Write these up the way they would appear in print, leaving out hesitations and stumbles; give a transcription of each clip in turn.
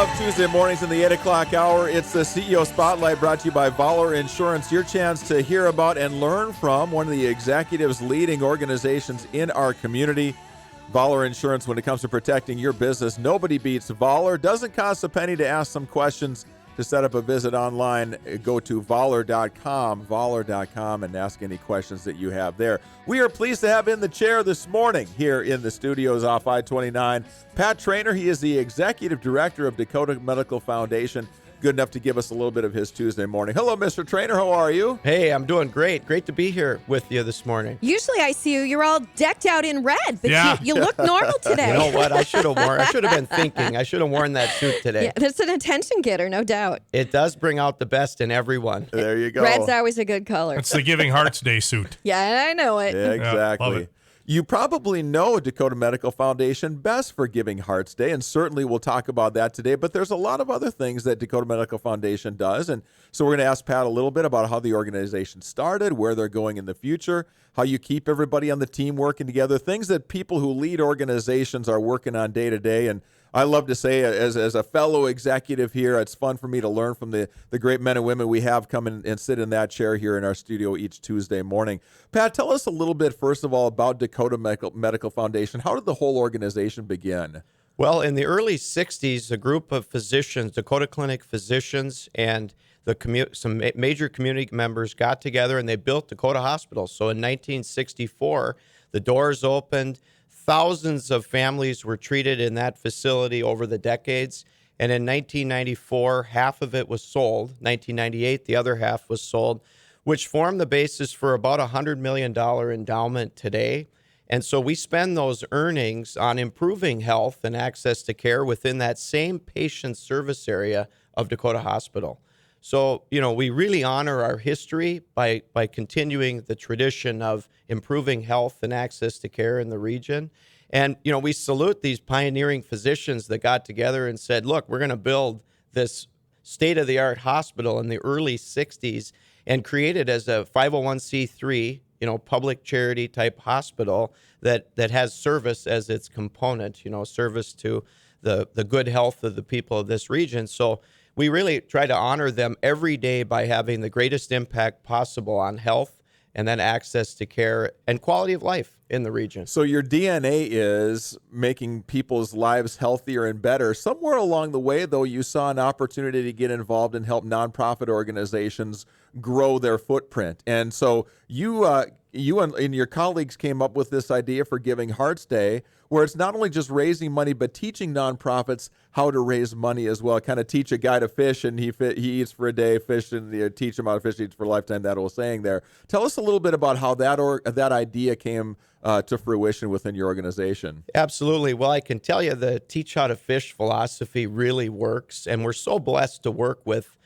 love Tuesday mornings in the 8 o'clock hour. It's the CEO Spotlight brought to you by Vaaler Insurance. Your chance to hear about and learn from one of the executives leading organizations in our community. Vaaler Insurance, when it comes to protecting your business, nobody beats Vaaler. Doesn't cost a penny to ask some questions. To set up a visit online, go to Vaaler.com, and ask any questions that you have there. We are pleased to have in the chair this morning here in the studios off I-29, Pat Traynor. He is the Executive Director of Dakota Medical Foundation. Good enough to give us a little bit of his Tuesday morning. Hello, Mr. Traynor. How are you? Hey, I'm doing great. Great to be here with you this morning. Usually I see you're all decked out in red, but you look normal today. You know what? I should have been thinking. I should have worn that suit today. Yeah, it's an attention getter, no doubt. It does bring out the best in everyone. There you go. Red's always a good color. It's the Giving Hearts Day suit. Yeah, I know it. Yeah, exactly. love it. You probably know Dakota Medical Foundation best for Giving Hearts Day, and certainly we'll talk about that today, but there's a lot of other things that Dakota Medical Foundation does, and so we're going to ask Pat a little bit about how the organization started, where they're going in the future, how you keep everybody on the team working together, things that people who lead organizations are working on day to day. And I love to say, as a fellow executive here, it's fun for me to learn from the great men and women we have come in and sit in that chair here in our studio each Tuesday morning. Pat, tell us a little bit, first of all, about Dakota Medical Foundation. How did the whole organization begin? Well, in the early 60s, a group of physicians, Dakota Clinic physicians, and some major community members got together and they built Dakota Hospital. So in 1964, the doors opened. Thousands of families were treated in that facility over the decades. And in 1994, half of it was sold. 1998, the other half was sold, which formed the basis for about a $100 million endowment today. And so we spend those earnings on improving health and access to care within that same patient service area of Dakota Hospital. So, we really honor our history by continuing the tradition of improving health and access to care in the region. And, we salute these pioneering physicians that got together and said, look, we're going to build this state-of-the-art hospital in the early 60s and create it as a 501c3, public charity type hospital that has service as its component, service to the good health of the people of this region. So we really try to honor them every day by having the greatest impact possible on health and then access to care and quality of life in the region. So your DNA is making people's lives healthier and better. Somewhere along the way, though, you saw an opportunity to get involved and help nonprofit organizations grow their footprint. And so you and your colleagues came up with this idea for Giving Hearts Day, where it's not only just raising money, but teaching nonprofits how to raise money as well. Kind of teach a guy to fish, and he eats for a day, fish, and teach him how to fish, he eats for a lifetime, that old saying there. Tell us a little bit about how that idea came to fruition within your organization. Absolutely. Well, I can tell you the teach how to fish philosophy really works, and we're so blessed to work with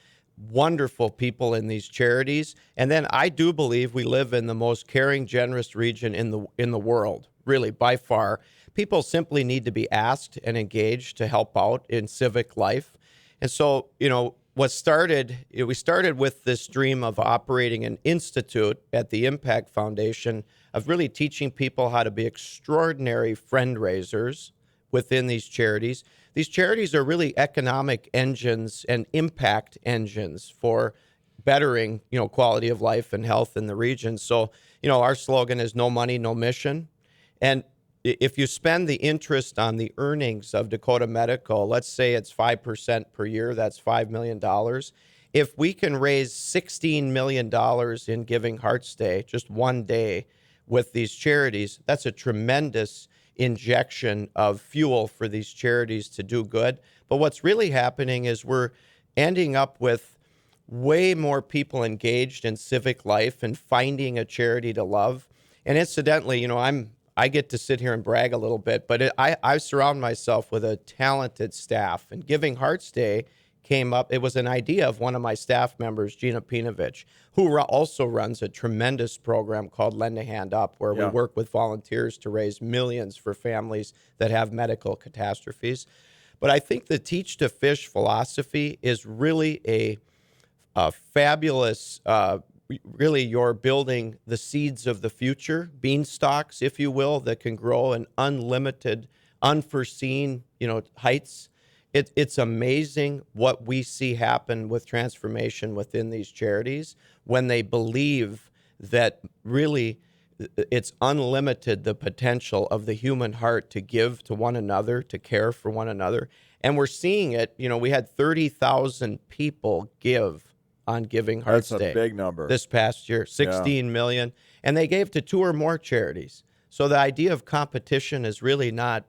wonderful people in these charities. And then I do believe we live in the most caring, generous region in the world, really, by far. People simply need to be asked and engaged to help out in civic life. And so, we started with this dream of operating an institute at the Impact Foundation of really teaching people how to be extraordinary friend raisers within these charities. These charities are really economic engines and impact engines for bettering, quality of life and health in the region. So, our slogan is no money, no mission. And if you spend the interest on the earnings of Dakota Medical, let's say it's 5% per year, that's $5 million. If we can raise $16 million in Giving Hearts Day, just one day with these charities, that's a tremendous injection of fuel for these charities to do good. But what's really happening is we're ending up with way more people engaged in civic life and finding a charity to love. And incidentally, I get to sit here and brag a little bit, but I surround myself with a talented staff. And Giving Hearts Day came up. It was an idea of one of my staff members, Gina Pinovich, who also runs a tremendous program called Lend a Hand Up, where we work with volunteers to raise millions for families that have medical catastrophes. But I think the Teach to Fish philosophy is really a fabulous really you're building the seeds of the future, beanstalks, if you will, that can grow in unlimited, unforeseen, heights. It's amazing what we see happen with transformation within these charities when they believe that really it's unlimited, the potential of the human heart to give to one another, to care for one another. And we're seeing it. We had 30,000 people give on Giving Hearts Day. That's a big number. This past year, 16 million. And they gave to 2 or more charities. So the idea of competition is really not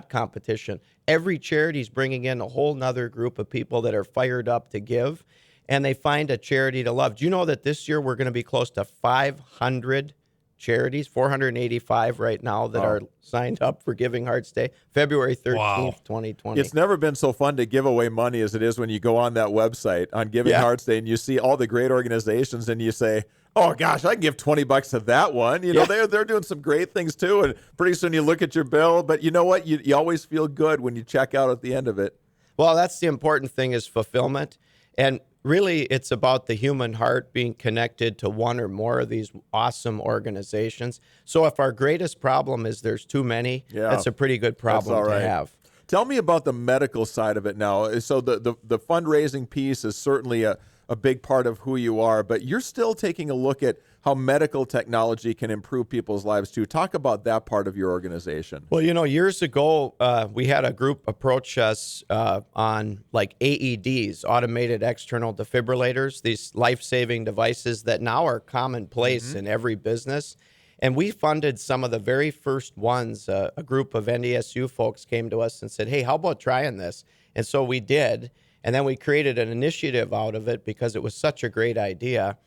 competition. Every charity is bringing in a whole nother group of people that are fired up to give, and they find a charity to love. Do you know that this year we're going to be close to 500 charities, 485 right now that are signed up for Giving Hearts Day, February 13th, 2020. It's never been so fun to give away money as it is when you go on that website on Giving Hearts Day and you see all the great organizations and you say, oh gosh, I can give $20 to that one. They're doing some great things too. And pretty soon you look at your bill, but you know what? You always feel good when you check out at the end of it. Well, that's the important thing, is fulfillment. And really, it's about the human heart being connected to one or more of these awesome organizations. So if our greatest problem is there's too many, that's a pretty good problem to have. Tell me about the medical side of it now. So the fundraising piece is certainly a big part of who you are, but you're still taking a look at how medical technology can improve people's lives too. Talk about that part of your organization. Well, years ago, we had a group approach us on like AEDs, automated external defibrillators, these life-saving devices that now are commonplace in every business. And we funded some of the very first ones. A group of NDSU folks came to us and said, hey, how about trying this? And so we did. And then we created an initiative out of it because it was such a great idea.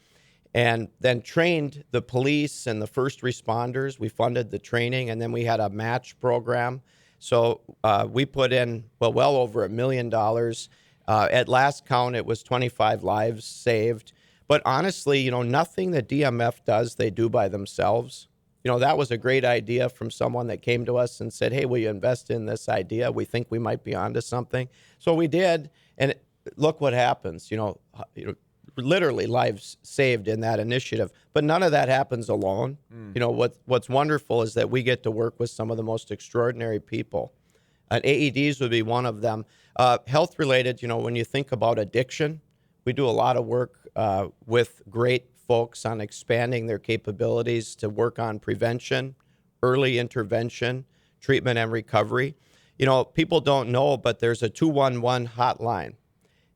And then trained the police and the first responders. We funded the training, and then we had a match program. So we put in, well over $1 million. At last count, it was 25 lives saved. But honestly, nothing that DMF does, they do by themselves. That was a great idea from someone that came to us and said, hey, will you invest in this idea? We think we might be onto something. So we did, and look what happens. Literally lives saved in that initiative. But none of that happens alone. What's wonderful is that we get to work with some of the most extraordinary people. And AEDs would be one of them. Health related, when you think about addiction, we do a lot of work with great folks on expanding their capabilities to work on prevention, early intervention, treatment, and recovery. People don't know, but there's a 211 hotline.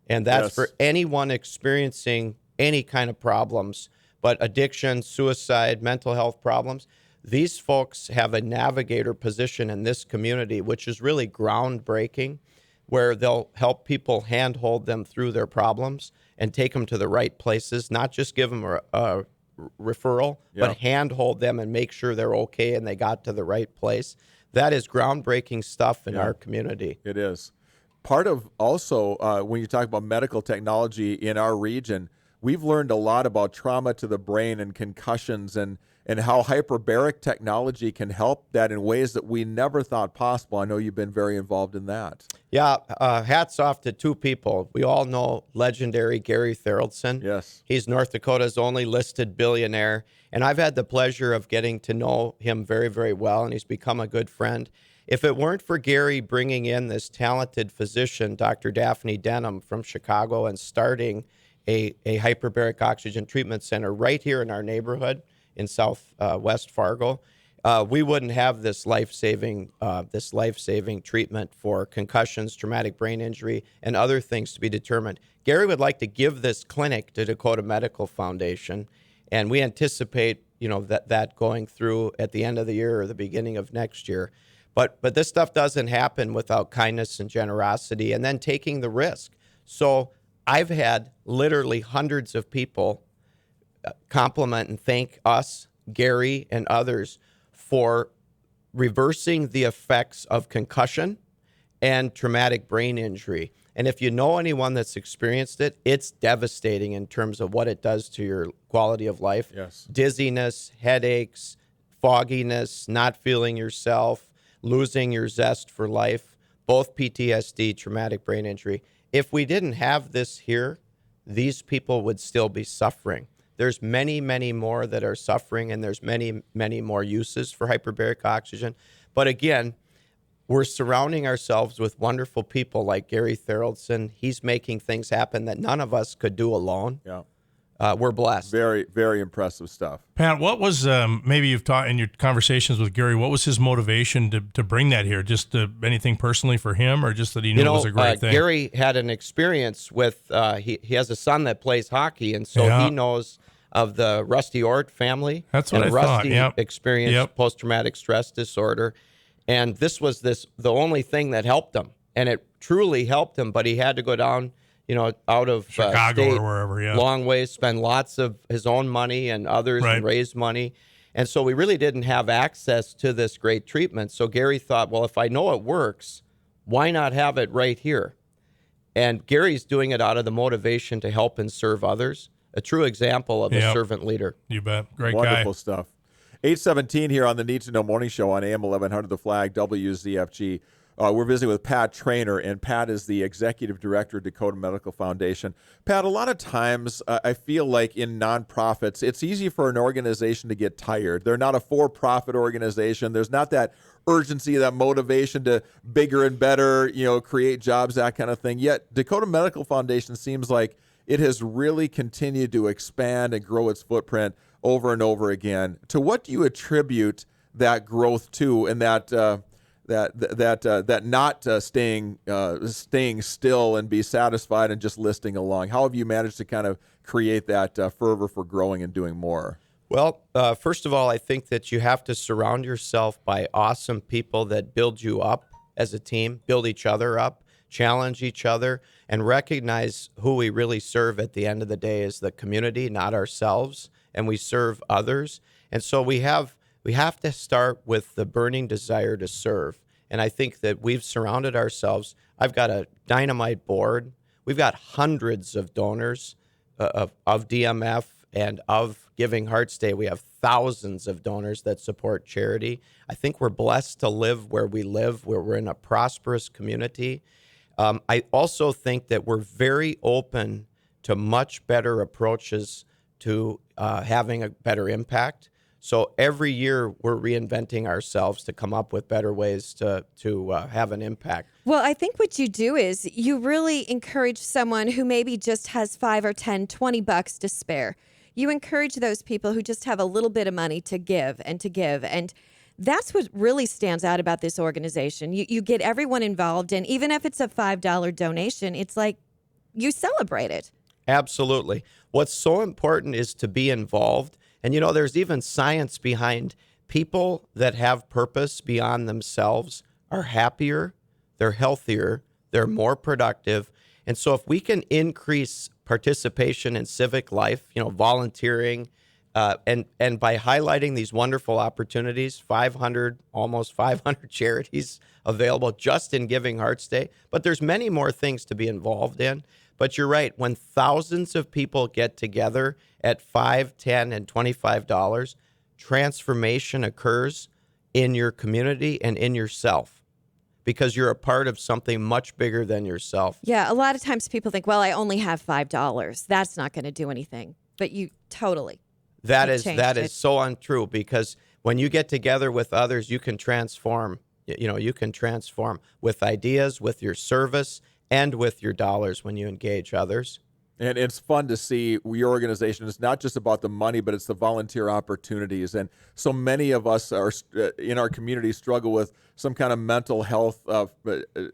And that's for anyone experiencing any kind of problems, but addiction, suicide, mental health problems. These folks have a navigator position in this community, which is really groundbreaking, where they'll help people handhold them through their problems and take them to the right places, not just give them a referral, but handhold them and make sure they're okay and they got to the right place. That is groundbreaking stuff in our community. It is. Part of also, when you talk about medical technology in our region, we've learned a lot about trauma to the brain and concussions and how hyperbaric technology can help that in ways that we never thought possible. I know you've been very involved in that. Yeah, hats off to 2 people. We all know legendary Gary Tharaldson. Yes. He's North Dakota's only listed billionaire, and I've had the pleasure of getting to know him very, very well, and he's become a good friend. If it weren't for Gary bringing in this talented physician, Dr. Daphne Denham from Chicago, and starting a hyperbaric oxygen treatment center right here in our neighborhood in West Fargo, we wouldn't have this life-saving treatment for concussions, traumatic brain injury, and other things to be determined. Gary would like to give this clinic to Dakota Medical Foundation, and we anticipate that going through at the end of the year or the beginning of next year. But this stuff doesn't happen without kindness and generosity and then taking the risk. So I've had literally hundreds of people compliment and thank us, Gary, and others for reversing the effects of concussion and traumatic brain injury. And if you know anyone that's experienced it, it's devastating in terms of what it does to your quality of life. Yes. Dizziness, headaches, fogginess, not feeling yourself, losing your zest for life, both PTSD, traumatic brain injury. If we didn't have this here, these people would still be suffering. There's many, many more that are suffering, and there's many, many more uses for hyperbaric oxygen. But again, we're surrounding ourselves with wonderful people like Gary Theraldson. He's making things happen that none of us could do alone. Yeah. We're blessed. Very, very impressive stuff. Pat, what was maybe you've taught in your conversations with Gary? What was his motivation to bring that here? Just anything personally for him, or just that he knew it was a great thing? Gary had an experience with he has a son that plays hockey, and so he knows of the Rusty Ort family. That's what and I thought. Rusty Yep. experienced post-traumatic stress disorder, and this was the only thing that helped him, and it truly helped him. But he had to go down, out of Chicago state, or wherever, long ways, spend lots of his own money and others, and raise money. And so we really didn't have access to this great treatment. So Gary thought, well, if I know it works, why not have it right here? And Gary's doing it out of the motivation to help and serve others. A true example of a servant leader. You bet. Great Wonderful guy. stuff. 8:17 here on the Need to Know Morning Show on AM 1100 The Flag, WZFG. We're visiting with Pat Traynor, and Pat is the Executive Director of Dakota Medical Foundation. Pat, a lot of times I feel like in nonprofits, it's easy for an organization to get tired. They're not a for-profit organization. There's not that urgency, that motivation to bigger and better, create jobs, that kind of thing. Yet Dakota Medical Foundation seems like it has really continued to expand and grow its footprint over and over again. To what do you attribute that growth to, and that not staying still and be satisfied and just listing along? How have you managed to kind of create that fervor for growing and doing more? Well, first of all, I think that you have to surround yourself by awesome people that build you up as a team, build each other up, challenge each other, and recognize who we really serve at the end of the day is the community, not ourselves, and we serve others. And so we have to start with the burning desire to serve. And I think that we've surrounded ourselves. I've got a dynamite board. We've got hundreds of donors of DMF and of Giving Hearts Day. We have thousands of donors that support charity. I think we're blessed to live where we live, where we're in a prosperous community. I also think that we're very open to much better approaches to having a better impact. So every year we're reinventing ourselves to come up with better ways to have an impact. Well, I think what you do is you really encourage someone who maybe just has $5 or $10, $20 to spare. You encourage those people who just have a little bit of money to give. And that's what really stands out about this organization. You get everyone involved, and even if it's a $5 donation, it's like you celebrate it. Absolutely. What's so important is to be involved. And, there's even science behind people that have purpose beyond themselves are happier, they're healthier, they're more productive. And so if we can increase participation in civic life, volunteering, and by highlighting these wonderful opportunities, almost 500 charities available just in Giving Hearts Day. But there's many more things to be involved in. But you're right, when thousands of people get together at $5, $10, and $25, transformation occurs in your community and in yourself because you're a part of something much bigger than yourself. Yeah, a lot of times people think, well, I only have $5. That's not going to do anything. But you totally. That is so untrue, because when you get together with others, you can transform. You can transform with ideas, with your service, and with your dollars when you engage others. And it's fun to see your organization. It's not just about the money, but it's the volunteer opportunities. And so many of us are in our community struggle with some kind of mental health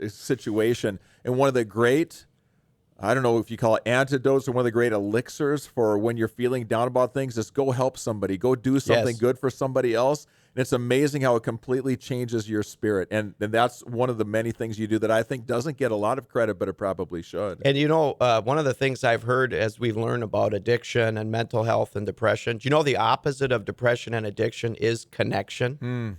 situation. And one of the great, I don't know if you call it antidotes, or one of the great elixirs for when you're feeling down about things is go help somebody, go do something good for somebody else. And it's amazing how it completely changes your spirit. And that's one of the many things you do that I think doesn't get a lot of credit, but it probably should. And one of the things I've heard as we learn about addiction and mental health and depression, the opposite of depression and addiction is connection.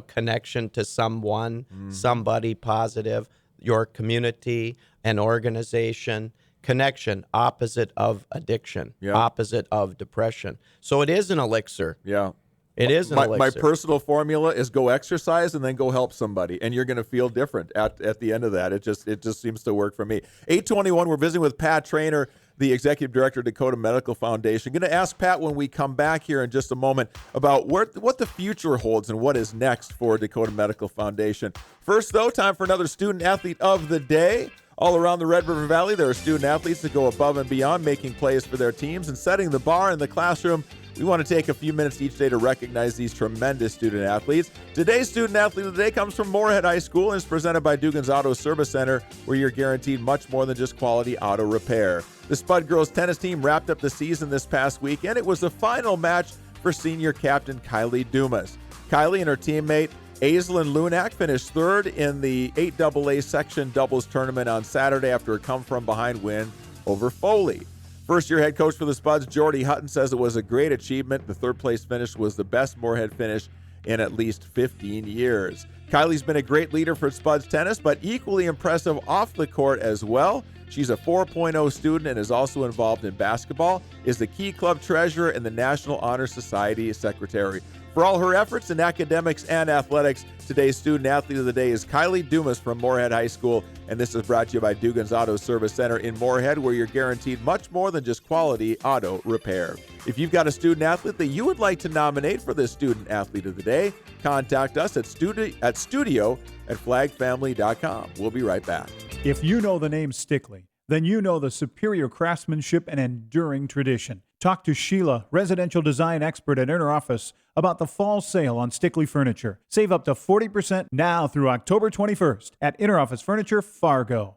Connection to someone, somebody positive, your community, an organization. Connection, opposite of addiction, opposite of depression. So it is an elixir. Yeah. It is an elixir. My personal formula is go exercise and then go help somebody, and you're going to feel different at the end of that. It just seems to work for me. 8:21, we're visiting with Pat Traynor, the executive director of Dakota Medical Foundation. Going to ask Pat when we come back here in just a moment about what the future holds and what is next for Dakota Medical Foundation. First, though, time for another Student Athlete of the Day. All around the Red River Valley, there are student athletes that go above and beyond, making plays for their teams and setting the bar in the classroom. We want to take a few minutes each day to recognize these tremendous student athletes. Today's Student Athlete of the Day comes from Moorhead High School and is presented by Dugan's Auto Service Center, where you're guaranteed much more than just quality auto repair. The Spud girls tennis team wrapped up the season this past week, and it was the final match for senior captain Kylie Dumas. Kylie and her teammate Aislinn Lunak finished third in the 8AA section doubles tournament on Saturday after a come-from-behind win over Foley. First-year head coach for the Spuds, Jordy Hutton, says it was a great achievement. The third-place finish was the best Moorhead finish in at least 15 years. Kylie's been a great leader for Spuds tennis, but equally impressive off the court as well. She's a 4.0 student and is also involved in basketball, is the key club treasurer and the National Honor Society secretary. For all her efforts in academics and athletics, today's Student Athlete of the Day is Kylie Dumas from Moorhead High School, and this is brought to you by Dugan's Auto Service Center in Moorhead, where you're guaranteed much more than just quality auto repair. If you've got a student athlete that you would like to nominate for this Student Athlete of the Day, contact us at studio@flagfamily.com. We'll be right back. If you know the name Stickley, then you know the superior craftsmanship and enduring tradition. Talk to Sheila, residential design expert at Inner Office, about the fall sale on Stickley Furniture. Save up to 40% now through October 21st at Inner Office Furniture, Fargo.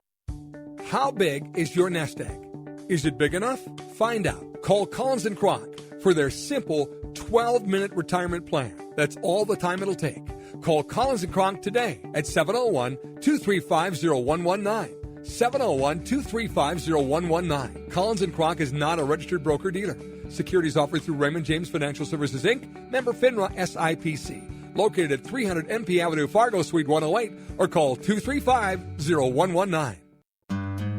How big is your nest egg? Is it big enough? Find out. Call Collins & Crock for their simple 12-minute retirement plan. That's all the time it'll take. Call Collins & Crock today at 701-235-0119. 701-235-0119. Collins & Crock is not a registered broker-dealer. Securities offered through Raymond James Financial Services, Inc., member FINRA SIPC. Located at 300 MP Avenue, Fargo, Suite 108, or call 235-0119.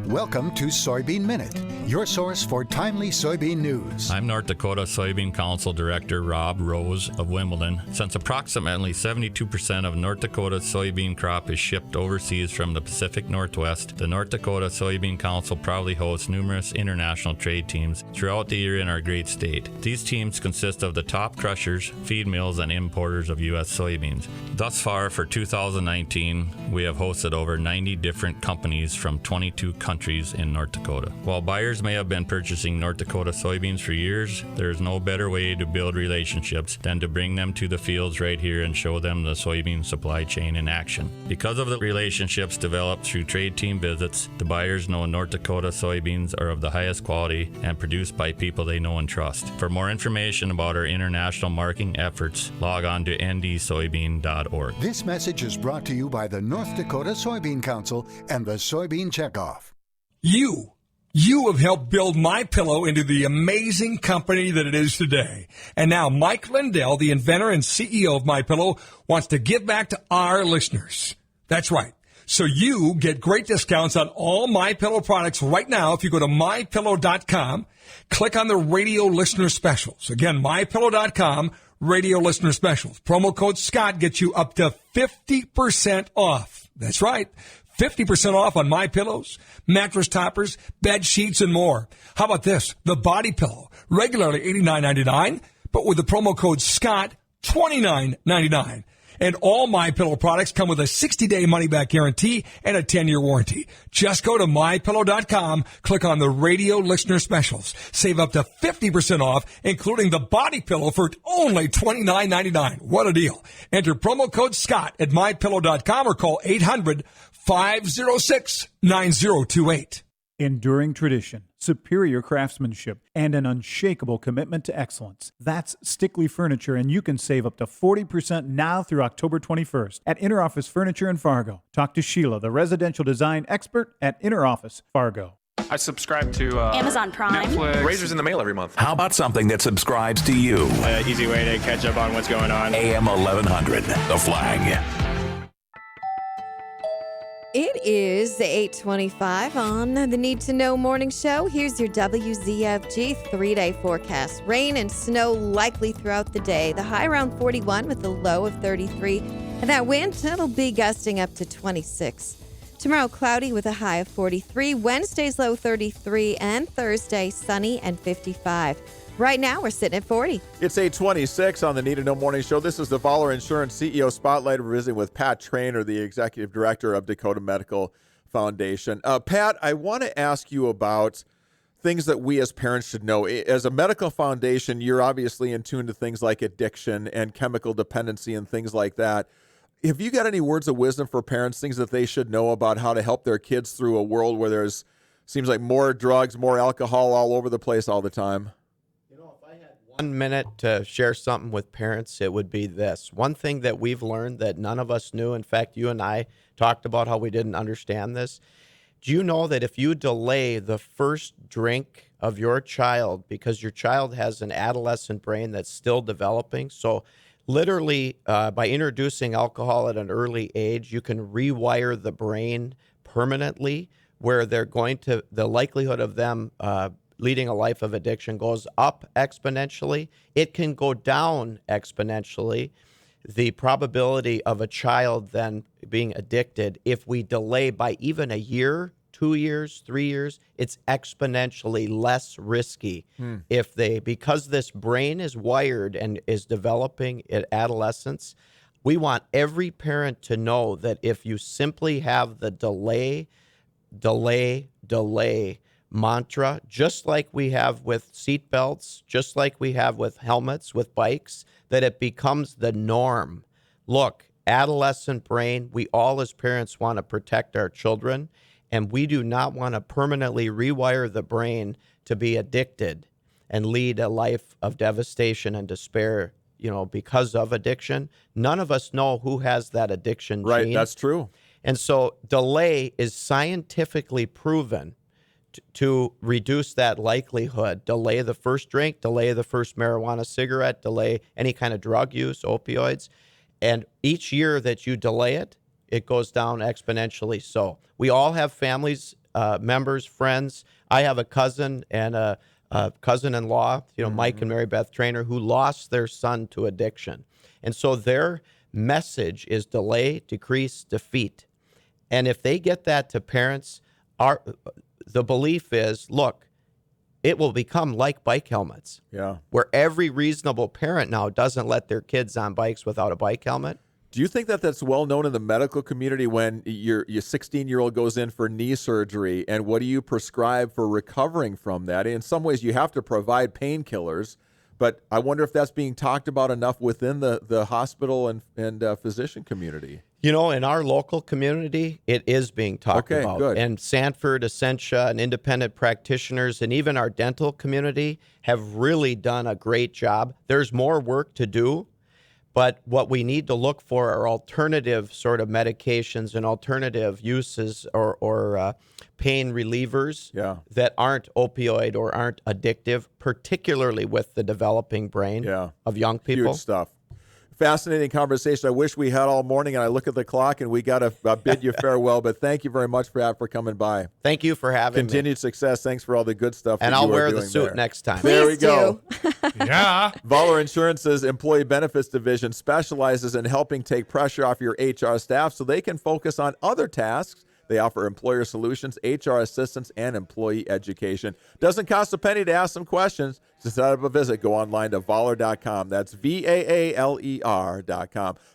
Welcome to Soybean Minute, your source for timely soybean news. I'm North Dakota Soybean Council Director Rob Rose of Wimbledon. Since approximately 72% of North Dakota's soybean crop is shipped overseas from the Pacific Northwest, the North Dakota Soybean Council proudly hosts numerous international trade teams throughout the year in our great state. These teams consist of the top crushers, feed mills, and importers of U.S. soybeans. Thus far, for 2019, we have hosted over 90 different companies from 22 countries in North Dakota. While buyers may have been purchasing North Dakota soybeans for years, there is no better way to build relationships than to bring them to the fields right here and show them the soybean supply chain in action. Because of the relationships developed through trade team visits, the buyers know North Dakota soybeans are of the highest quality and produced by people they know and trust. For more information about our international marketing efforts, log on to ndsoybean.org. This message is brought to you by the North Dakota Soybean Council and the Soybean Checkoff. You have helped build MyPillow into the amazing company that it is today. And now Mike Lindell, the inventor and CEO of MyPillow, wants to give back to our listeners. That's right. So you get great discounts on all MyPillow products right now if you go to MyPillow.com, click on the radio listener specials. Again, MyPillow.com, radio listener specials. Promo code Scott gets you up to 50% off. That's right. 50% off on My Pillows, mattress toppers, bed sheets, and more. How about this? The body pillow, regularly $89.99, but with the promo code Scott, $29.99. And all My Pillow products come with a 60-day money-back guarantee and a 10-year warranty. Just go to MyPillow.com, click on the radio listener specials. Save up to 50% off, including the body pillow for only $29.99. What a deal. Enter promo code Scott at MyPillow.com or call 800-506-9028. Enduring tradition, superior craftsmanship, and an unshakable commitment to excellence. That's Stickley Furniture, and you can save up to 40% now through October 21st at Inner Office Furniture in Fargo. Talk to Sheila, the residential design expert at Inner Office Fargo. I subscribe to Amazon Prime. Netflix. Razor's in the mail every month. How about something that subscribes to you? Easy way to catch up on what's going on. AM 1100, The Flag. It is 8:25 on the Need to Know Morning Show. Here's your WZFG 3-day forecast. Rain and snow likely throughout the day. The high around 41 with a low of 33. And that wind, that'll be gusting up to 26. Tomorrow, cloudy with a high of 43. Wednesday's low 33. And Thursday, sunny and 55. Right now, we're sitting at 40. It's 8:26 on the Need to Know Morning Show. This is the Vaaler Insurance CEO Spotlight. We're visiting with Pat Traynor, the Executive Director of Dakota Medical Foundation. Pat, I want to ask you about things that we as parents should know. As a medical foundation, you're obviously in tune to things like addiction and chemical dependency and things like that. Have you got any words of wisdom for parents, things that they should know about how to help their kids through a world where seems like more drugs, more alcohol all over the place all the time? 1 minute to share something with parents, it would be this. One thing that we've learned that none of us knew, in fact, you and I talked about how we didn't understand this. Do you know that if you delay the first drink of your child, because your child has an adolescent brain that's still developing, so literally by introducing alcohol at an early age, you can rewire the brain permanently, where the likelihood of them leading a life of addiction goes up exponentially. It can go down exponentially. The probability of a child then being addicted, if we delay by even a year, 2 years, 3 years, it's exponentially less risky because this brain is wired and is developing at adolescence. We want every parent to know that if you simply have the delay mantra, just like we have with seat belts, just like we have with helmets, with bikes, that it becomes the norm. Look, adolescent brain, we all as parents want to protect our children, and we do not want to permanently rewire the brain to be addicted and lead a life of devastation and despair, because of addiction. None of us know who has that addiction Right, gene. that's true. And so delay is scientifically proven to reduce that likelihood. Delay the first drink, delay the first marijuana cigarette, delay any kind of drug use, opioids. And each year that you delay it, it goes down exponentially. So we all have families, members, friends. I have a cousin and a cousin-in-law, Mike and Mary Beth Traynor, who lost their son to addiction. And so their message is delay, decrease, defeat. And if they get that to parents, the belief is, look, it will become like bike helmets. Yeah. Where every reasonable parent now doesn't let their kids on bikes without a bike helmet. Do you think that that's well known in the medical community when your 16-year-old goes in for knee surgery, and what do you prescribe for recovering from that? In some ways, you have to provide painkillers, but I wonder if that's being talked about enough within the hospital and physician community. In our local community, it is being talked about. Good. And Sanford, Essentia, and independent practitioners, and even our dental community have really done a great job. There's more work to do, but what we need to look for are alternative sort of medications and alternative uses or pain relievers that aren't opioid or aren't addictive, particularly with the developing brain of young people. Huge stuff. Fascinating conversation. I wish we had all morning, and I look at the clock, and we got to bid you farewell. But thank you very much for coming by. Thank you for having me. Continued success. Thanks for all the good stuff. And that I'll you are wear the doing suit there. next time. There we go. Yeah. Vaaler Insurance's Employee Benefits Division specializes in helping take pressure off your HR staff so they can focus on other tasks. They offer employer solutions, HR assistance, and employee education. Doesn't cost a penny to ask some questions. To set up a visit, go online to Vaaler.com. That's VAALER.com.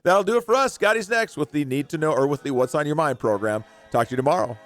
That'll do it for us. Scotty's next with the Need to Know, or with the What's on Your Mind program. Talk to you tomorrow.